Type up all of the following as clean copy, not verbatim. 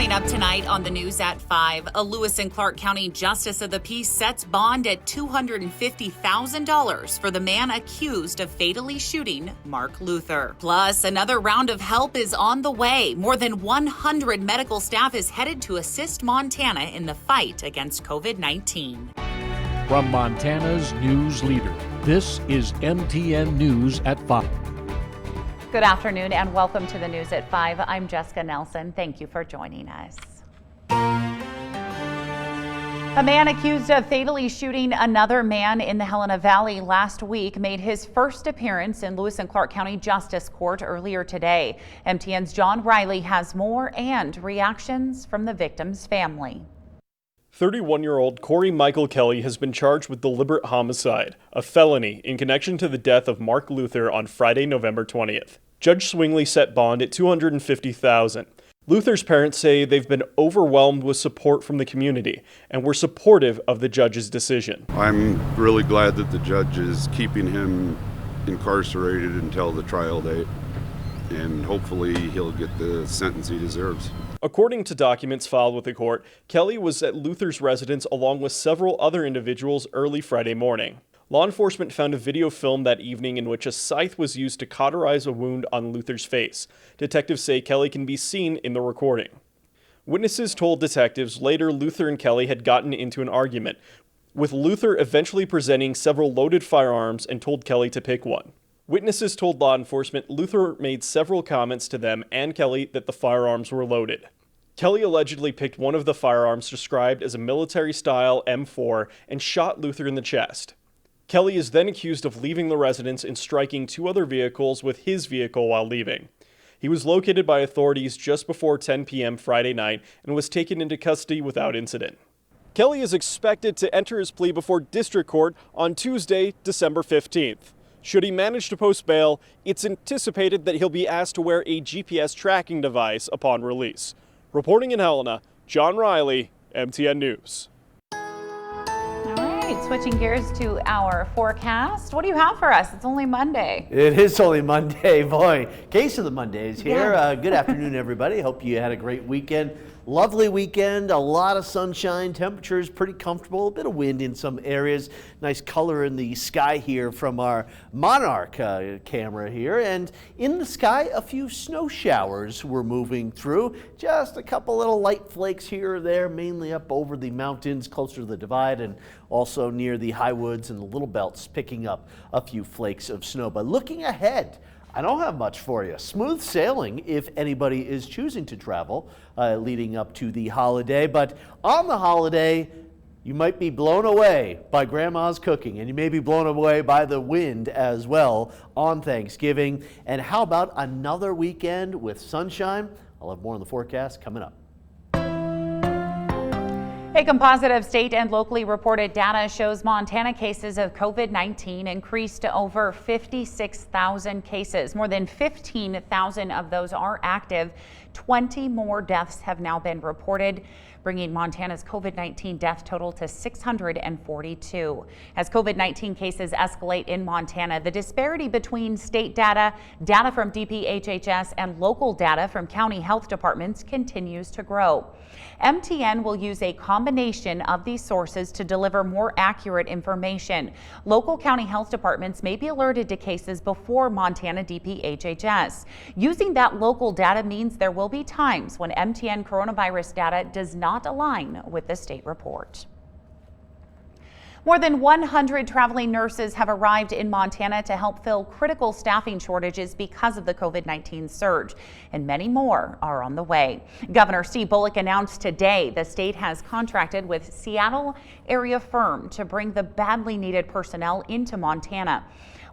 Coming up tonight on the news at 5, a Lewis and Clark County Justice of the Peace sets bond at $250,000 for the man accused of fatally shooting Mark Luther. Plus, another round of help is on the way. More than 100 medical staff is headed to assist Montana in the fight against COVID-19. From Montana's news leader, this is MTN News at 5. Good afternoon and welcome to the News at 5. I'm Jessica Nelson. Thank you for joining us. A man accused of fatally shooting another man in the Helena Valley last week made his first appearance in Lewis and Clark County Justice Court earlier today. MTN's John Riley has more and reactions from the victim's family. 31-year-old Corey Michael Kelly has been charged with deliberate homicide, a felony in connection to the death of Mark Luther on Friday, November 20th. Judge Swingley set bond at $250,000. Luther's parents say they've been overwhelmed with support from the community and were supportive of the judge's decision. I'm really glad that the judge is keeping him incarcerated until the trial date, and hopefully he'll get the sentence he deserves. According to documents filed with the court, Kelly was at Luther's residence along with several other individuals early Friday morning. Law enforcement found a video film that evening in which a scythe was used to cauterize a wound on Luther's face. Detectives say Kelly can be seen in the recording. Witnesses told detectives later Luther and Kelly had gotten into an argument, with Luther eventually presenting several loaded firearms and told Kelly to pick one. Witnesses told law enforcement Luther made several comments to them and Kelly that the firearms were loaded. Kelly allegedly picked one of the firearms described as a military-style M4 and shot Luther in the chest. Kelly is then accused of leaving the residence and striking two other vehicles with his vehicle while leaving. He was located by authorities just before 10 p.m. Friday night and was taken into custody without incident. Kelly is expected to enter his plea before district court on Tuesday, December 15th. Should he manage to post bail, it's anticipated that he'll be asked to wear a GPS tracking device upon release. Reporting in Helena, John Riley, MTN News. All right, switching gears to our forecast. What do you have for us? It's only Monday. It is only Monday, boy. Case of the Mondays here. Yeah. Good afternoon, everybody. Hope you had a great weekend. Lovely weekend, a lot of sunshine, temperatures pretty comfortable, a bit of wind in some areas. Nice color in the sky here from our Monarch camera here. And in the sky, a few snow showers were moving through. Just a couple little light flakes here or there, mainly up over the mountains closer to the divide and also near the high woods and the little belts, picking up a few flakes of snow. But looking ahead, I don't have much for you. Smooth sailing if anybody is choosing to travel leading up to the holiday. But on the holiday, you might be blown away by Grandma's cooking, and you may be blown away by the wind as well on Thanksgiving. And how about another weekend with sunshine? I'll have more on the forecast coming up. A composite of state and locally reported data shows Montana cases of COVID-19 increased to over 56,000 cases. More than 15,000 of those are active. 20 more deaths have now been reported, bringing Montana's COVID-19 death total to 642. As COVID-19 cases escalate in Montana, the disparity between state data, data from DPHHS, and local data from county health departments continues to grow. MTN will use a combination of these sources to deliver more accurate information. Local county health departments may be alerted to cases before Montana DPHHS. Using that local data means there will be times when MTN coronavirus data does not align with the state report. More than 100 traveling nurses have arrived in Montana to help fill critical staffing shortages because of the COVID-19 surge, and many more are on the way. Governor Steve Bullock announced today the state has contracted with Seattle area firm to bring the badly needed personnel into Montana.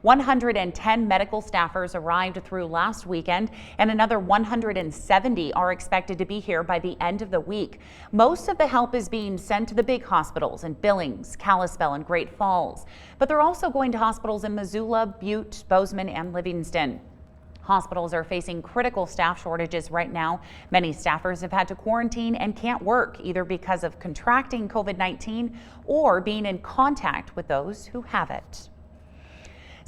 110 medical staffers arrived through last weekend, and another 170 are expected to be here by the end of the week. Most of the help is being sent to the big hospitals in Billings, Kalispell, and Great Falls, but they're also going to hospitals in Missoula, Butte, Bozeman, and Livingston. Hospitals are facing critical staff shortages right now. Many staffers have had to quarantine and can't work either because of contracting COVID-19 or being in contact with those who have it.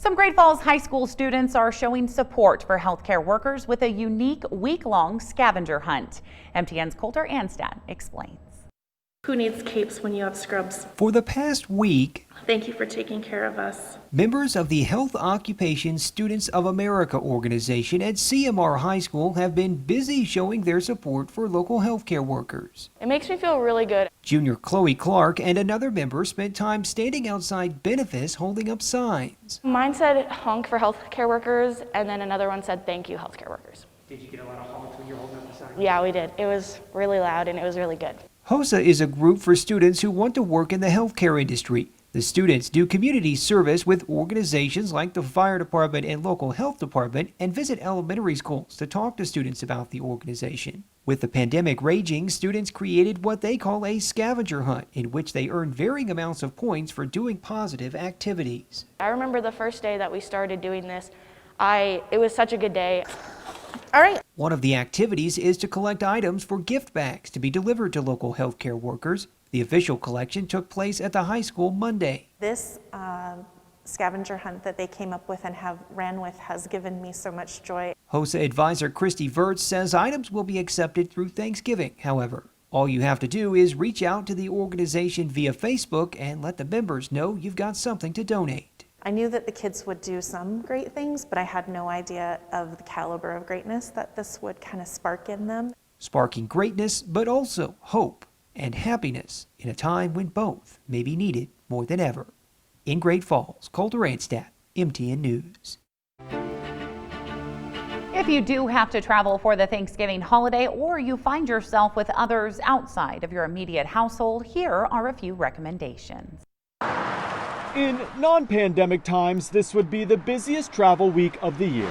Some Great Falls High School students are showing support for healthcare workers with a unique week-long scavenger hunt. MTN's Coulter Anstad explains. Who needs capes when you have scrubs? For the past week, Thank you for taking care of us. members of the Health Occupation Students of America organization at CMR High School have been busy showing their support for local healthcare workers. It makes me feel really good. Junior Chloe Clark and another member spent time standing outside benefice holding up signs. Mine said honk for healthcare workers, and then another one said thank you healthcare workers. Did you get a lot of honks when you're holding up the sign? Yeah, we did. It was really loud and it was really good. HOSA is a group for students who want to work in the healthcare industry. The students do community service with organizations like the fire department and local health department and visit elementary schools to talk to students about the organization. With the pandemic raging, students created what they call a scavenger hunt, in which they earn varying amounts of points for doing positive activities. I remember the first day that we started doing this, it was such a good day. All right. One of the activities is to collect items for gift bags to be delivered to local healthcare workers. The official collection took place at the high school Monday. This scavenger hunt that they came up with and have ran with has given me so much joy. HOSA advisor Christy Verts says items will be accepted through Thanksgiving. However, all you have to do is reach out to the organization via Facebook and let the members know you've got something to donate. I knew that the kids would do some great things, but I had no idea of the caliber of greatness that this would kind of spark in them. Sparking greatness, but also hope and happiness in a time when both may be needed more than ever. In Great Falls, Coulter Anstad, MTN News. If you do have to travel for the Thanksgiving holiday or you find yourself with others outside of your immediate household, here are a few recommendations. In non-pandemic times, this would be the busiest travel week of the year.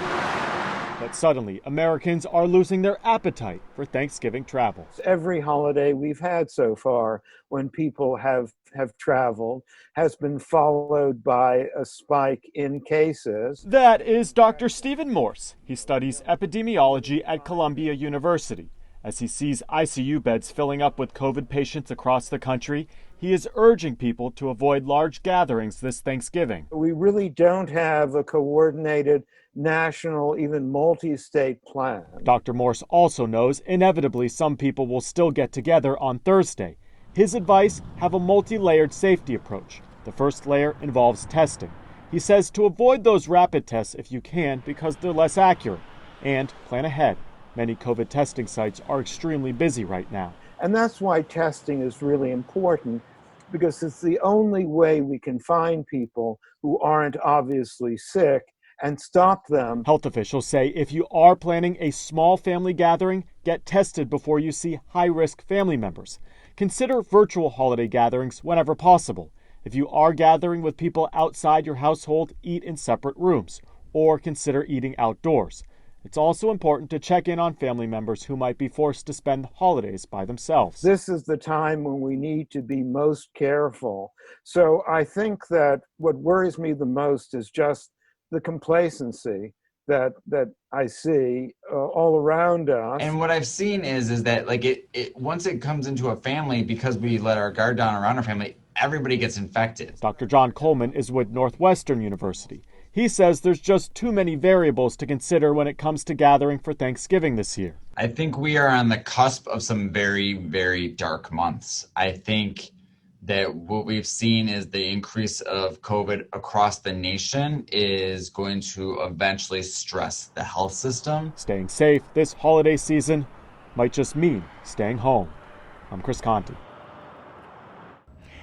But suddenly, Americans are losing their appetite for Thanksgiving travel. Every holiday we've had so far when people have traveled has been followed by a spike in cases. That is Dr. Stephen Morse. He studies epidemiology at Columbia University. As he sees ICU beds filling up with COVID patients across the country, he is urging people to avoid large gatherings this Thanksgiving. We really don't have a coordinated national, even multi-state plan. Dr. Morse also knows inevitably some people will still get together on Thursday. His advice, have a multi-layered safety approach. The first layer involves testing. He says to avoid those rapid tests if you can because they're less accurate, and plan ahead. Many COVID testing sites are extremely busy right now. And that's why testing is really important, because it's the only way we can find people who aren't obviously sick and stop them. Health officials say if you are planning a small family gathering, get tested before you see high-risk family members. Consider virtual holiday gatherings whenever possible. If you are gathering with people outside your household, eat in separate rooms, or consider eating outdoors. It's also important to check in on family members who might be forced to spend holidays by themselves. This is the time when we need to be most careful. So I think that what worries me the most is just the complacency that I see all around us. And what I've seen is that like it once it comes into a family, because we let our guard down around our family, everybody gets infected. Dr. John Coleman is with Northwestern University. He says there's just too many variables to consider when it comes to gathering for Thanksgiving this year. I think we are on the cusp of some very, very dark months. I think that what we've seen is the increase of COVID across the nation is going to eventually stress the health system. Staying safe this holiday season might just mean staying home. I'm Chris Conti.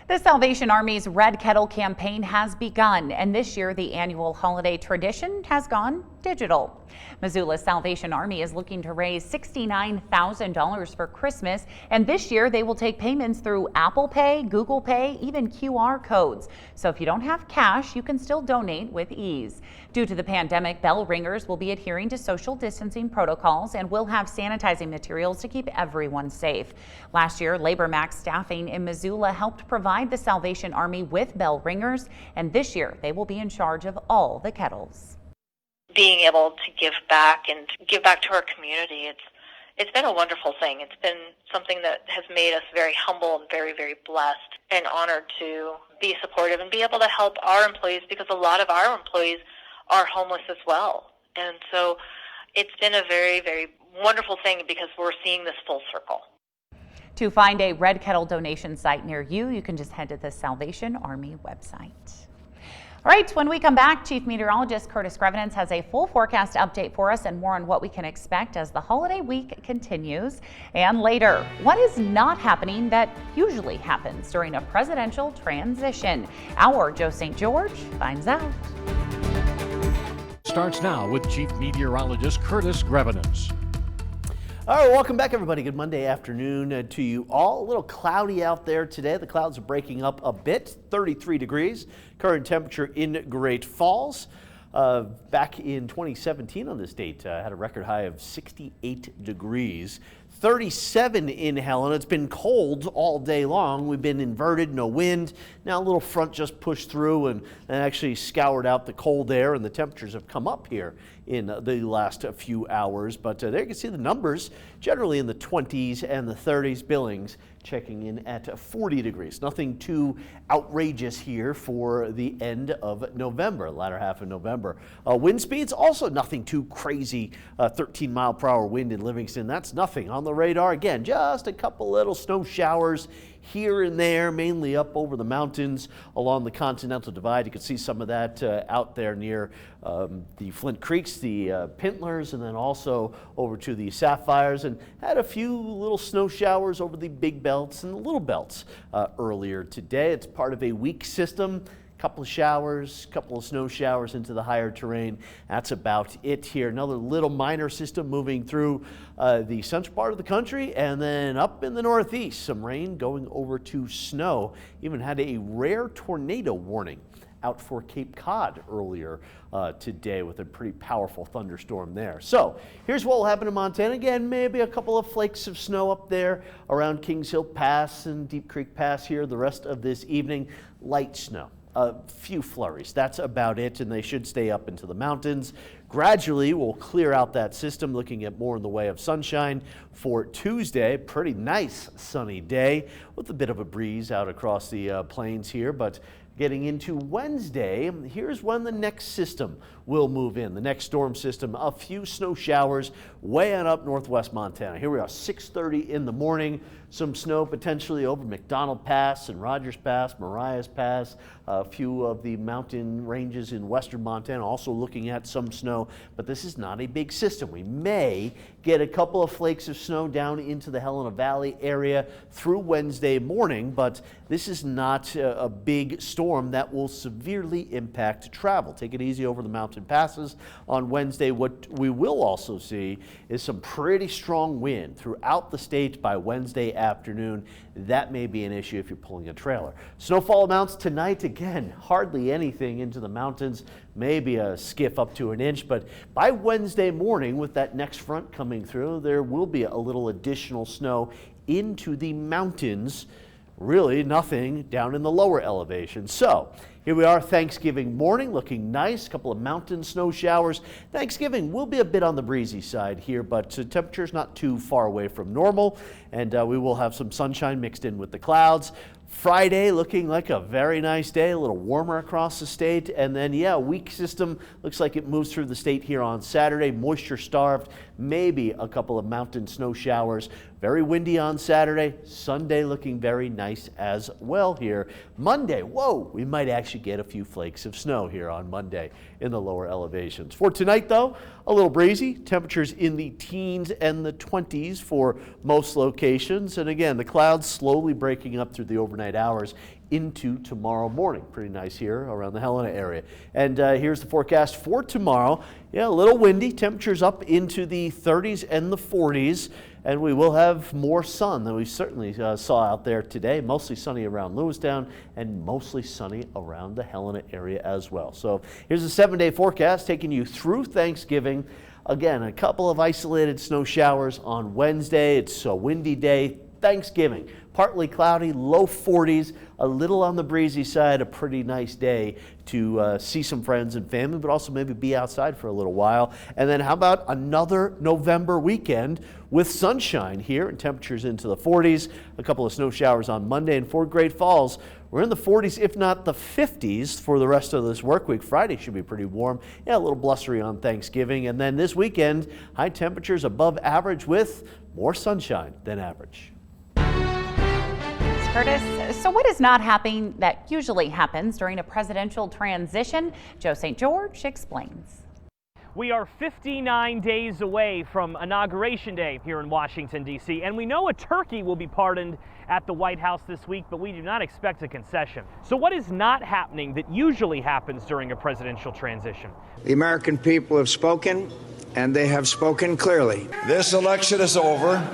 The Salvation Army's Red Kettle campaign has begun, and this year the annual holiday tradition has gone digital. Missoula's Salvation Army is looking to raise $69,000 for Christmas, and this year they will take payments through Apple Pay, Google Pay, even QR codes. So if you don't have cash, you can still donate with ease. Due to the pandemic, bell ringers will be adhering to social distancing protocols and will have sanitizing materials to keep everyone safe. Last year, Labor Max staffing in Missoula helped provide the Salvation Army with bell ringers, and this year they will be in charge of all the kettles. Being able to give back and give back to our community, it's been a wonderful thing. It's been something that has made us very humble and very, very blessed and honored to be supportive and be able to help our employees, because a lot of our employees are homeless as well. And so it's been a very, very wonderful thing because we're seeing this full circle. To find a Red Kettle donation site near you, you can just head to the Salvation Army website. All right, when we come back, Chief Meteorologist Curtis Grevenance has a full forecast update for us and more on what we can expect as the holiday week continues. And later, what is not happening that usually happens during a presidential transition? Our Joe St. George finds out. Starts now with Chief Meteorologist Curtis Grevenance. All right, welcome back, everybody. Good Monday afternoon to you all. A little cloudy out there today. The clouds are breaking up a bit, 33 degrees. Current temperature in Great Falls. Back in 2017 on this date, had a record high of 68 degrees. 37 in Helena. It's been cold all day long. We've been inverted, no wind. Now a little front just pushed through and actually scoured out the cold air, and the temperatures have come up here in the last few hours. But there you can see the numbers generally in the 20s and the 30s. Billings checking in at 40 degrees. Nothing too outrageous here for the end of November, latter half of November. Wind speeds also nothing too crazy. 13 mile per hour wind in Livingston. That's nothing on the radar. Again, just a couple little snow showers here and there, mainly up over the mountains along the Continental Divide. You can see some of that out there near the Flint Creeks, the Pintlers, and then also over to the Sapphires, and had a few little snow showers over the Big Belts and the Little Belts earlier today. It's part of a weak system. Couple of showers, couple of snow showers into the higher terrain. That's about it here. Another little minor system moving through the central part of the country, and then up in the northeast, some rain going over to snow. Even had a rare tornado warning out for Cape Cod earlier today with a pretty powerful thunderstorm there. So here's what will happen in Montana. Again, maybe a couple of flakes of snow up there around Kings Hill Pass and Deep Creek Pass here the rest of this evening. Light snow. A few flurries. That's about it, and they should stay up into the mountains. Gradually, we'll clear out that system, looking at more in the way of sunshine for Tuesday. Pretty nice sunny day with a bit of a breeze out across the plains here, but getting into Wednesday, here's when the next system will move in. The next storm system, a few snow showers way on up northwest Montana. Here we are, 6:30 in the morning. Some snow potentially over McDonald Pass and Rogers Pass, Marias Pass, a few of the mountain ranges in western Montana also looking at some snow, but this is not a big system. We may get a couple of flakes of snow down into the Helena Valley area through Wednesday morning, but this is not a big storm that will severely impact travel. Take it easy over the mountain passes on Wednesday. What we will also see is some pretty strong wind throughout the state by Wednesday afternoon. That may be an issue if you're pulling a trailer. Snowfall amounts tonight, again, hardly anything into the mountains, maybe a skiff up to an inch, but by Wednesday morning with that next front coming through, there will be a little additional snow into the mountains. Really nothing down in the lower elevation. So here we are, Thanksgiving morning, looking nice. A couple of mountain snow showers. Thanksgiving will be a bit on the breezy side here, but temperatures not too far away from normal, and we will have some sunshine mixed in with the clouds. Friday looking like a very nice day, a little warmer across the state, and then a weak system looks like it moves through the state here on Saturday. Moisture starved, maybe a couple of mountain snow showers. Very windy on Saturday. Sunday looking very nice as well here. Monday, whoa, we might actually get a few flakes of snow here on Monday in the lower elevations. For tonight though, a little breezy. Temperatures in the teens and the 20s for most locations. And again, the clouds slowly breaking up through the overnight hours into tomorrow morning. Pretty nice here around the Helena area. And here's the forecast for tomorrow. A little windy. Temperatures up into the 30s and the 40s. And we will have more sun than we certainly saw out there today. Mostly sunny around Lewistown and mostly sunny around the Helena area as well. So here's a 7-day forecast taking you through Thanksgiving. Again, a couple of isolated snow showers on Wednesday. It's a windy day. Thanksgiving, partly cloudy, low 40s, a little on the breezy side, a pretty nice day to see some friends and family, but also maybe be outside for a little while. And then how about another November weekend with sunshine here and temperatures into the 40s, a couple of snow showers on Monday, and for Great Falls, we're in the 40s, if not the 50s for the rest of this work week. Friday should be pretty warm. Yeah, a little blustery on Thanksgiving. And then this weekend, high temperatures above average with more sunshine than average. Curtis, so what is not happening that usually happens during a presidential transition? Joe St. George explains. We are 59 days away from Inauguration Day here in Washington, D.C., and we know a turkey will be pardoned at the White House this week, but we do not expect a concession. So what is not happening that usually happens during a presidential transition? The American people have spoken, and they have spoken clearly. This election is over,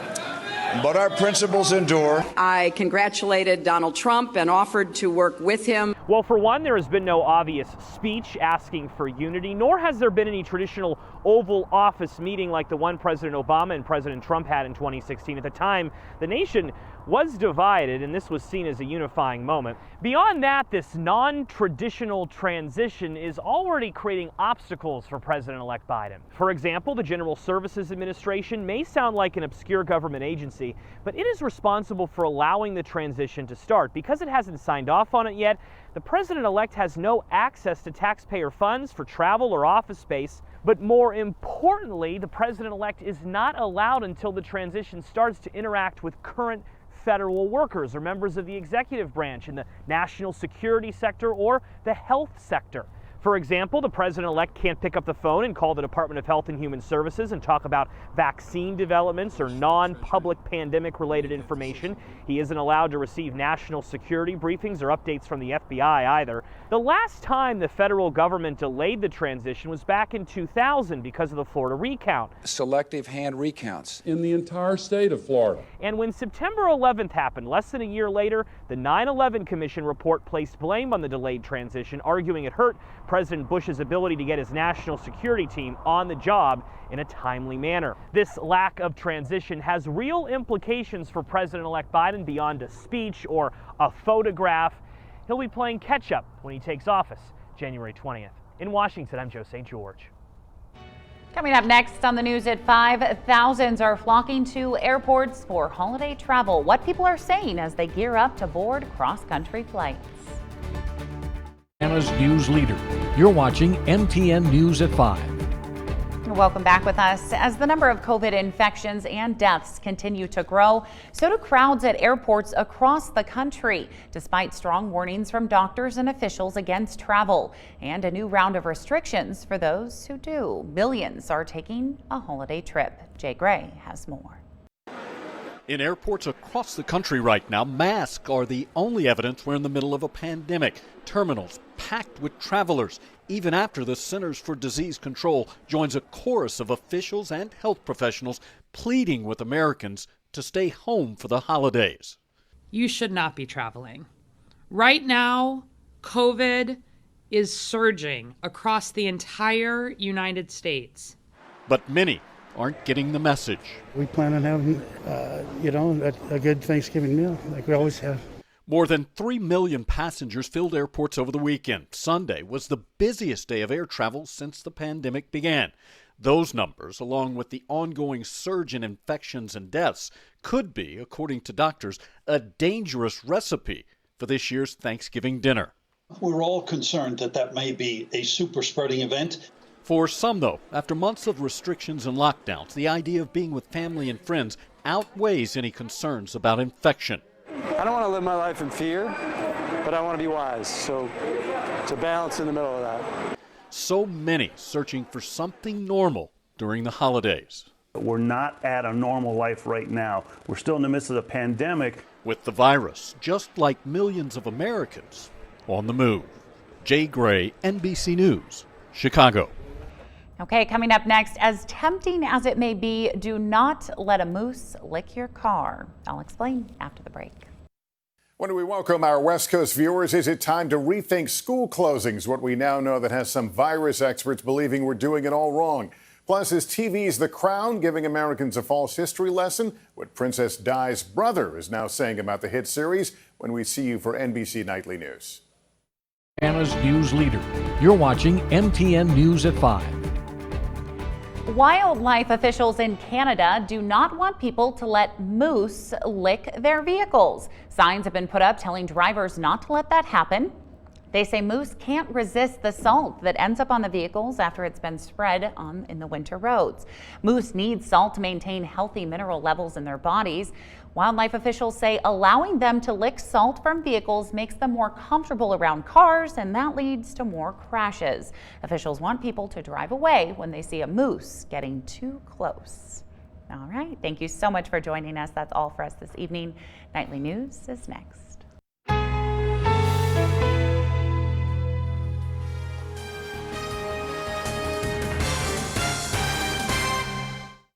but our principles endure. I congratulated Donald Trump and offered to work with him. Well, for one, there has been no obvious speech asking for unity, nor has there been any traditional Oval Office meeting like the one President Obama and President Trump had in 2016. At the time, the nation was divided, and this was seen as a unifying moment. Beyond that, this non-traditional transition is already creating obstacles for President-elect Biden. For example, the General Services Administration may sound like an obscure government agency, but it is responsible for allowing the transition to start. Because it hasn't signed off on it yet, the President-elect has no access to taxpayer funds for travel or office space. But more importantly, the President-elect is not allowed until the transition starts to interact with current federal workers or members of the executive branch in the national security sector or the health sector. For example, the President-elect can't pick up the phone and call the Department of Health and Human Services and talk about vaccine developments or non-public pandemic-related information. He isn't allowed to receive national security briefings or updates from the FBI either. The last time the federal government delayed the transition was back in 2000 because of the Florida recount. Selective hand recounts in the entire state of Florida. And when September 11th happened, less than a year later, the 9/11 Commission report placed blame on the delayed transition, arguing it hurt President Bush's ability to get his national security team on the job in a timely manner. This lack of transition has real implications for President-elect Biden beyond a speech or a photograph. He'll be playing catch-up when he takes office January 20th. In Washington, I'm Joe St. George. Coming up next on the news at 5, thousands are flocking to airports for holiday travel. What people are saying as they gear up to board cross-country flights. Montana's news leader. You're watching MTN News at 5. Welcome back with us. As the number of COVID infections and deaths continue to grow, so do crowds at airports across the country, despite strong warnings from doctors and officials against travel and a new round of restrictions for those who do. Millions are taking a holiday trip. Jay Gray has more. In airports across the country right now, masks are the only evidence we're in the middle of a pandemic. Terminals packed with travelers, even after the Centers for Disease Control joins a chorus of officials and health professionals pleading with Americans to stay home for the holidays. You should not be traveling. Right now, COVID is surging across the entire United States. But many aren't getting the message. We plan on having, a good Thanksgiving meal like we always have. More than 3 million passengers filled airports over the weekend. Sunday was the busiest day of air travel since the pandemic began. Those numbers, along with the ongoing surge in infections and deaths, could be, according to doctors, a dangerous recipe for this year's Thanksgiving dinner. We're all concerned that may be a super spreading event. For some, though, after months of restrictions and lockdowns, the idea of being with family and friends outweighs any concerns about infection. I don't want to live my life in fear, but I want to be wise. So it's a balance in the middle of that. So many searching for something normal during the holidays. We're not at a normal life right now. We're still in the midst of the pandemic. With the virus, just like millions of Americans, on the move. Jay Gray, NBC News, Chicago. Okay, coming up next, as tempting as it may be, do not let a moose lick your car. I'll explain after the break. When we welcome our West Coast viewers, is it time to rethink school closings? What we now know that has some virus experts believing we're doing it all wrong. Plus, is TV's The Crown giving Americans a false history lesson? What Princess Di's brother is now saying about the hit series when we see you for NBC Nightly News. Anna's news leader. You're watching MTN News at 5. Wildlife officials in Canada do not want people to let moose lick their vehicles. Signs have been put up telling drivers not to let that happen. They say moose can't resist the salt that ends up on the vehicles after it's been spread in the winter roads. Moose need salt to maintain healthy mineral levels in their bodies. Wildlife officials say allowing them to lick salt from vehicles makes them more comfortable around cars, and that leads to more crashes. Officials want people to drive away when they see a moose getting too close. All right, thank you so much for joining us. That's all for us this evening. Nightly News is next.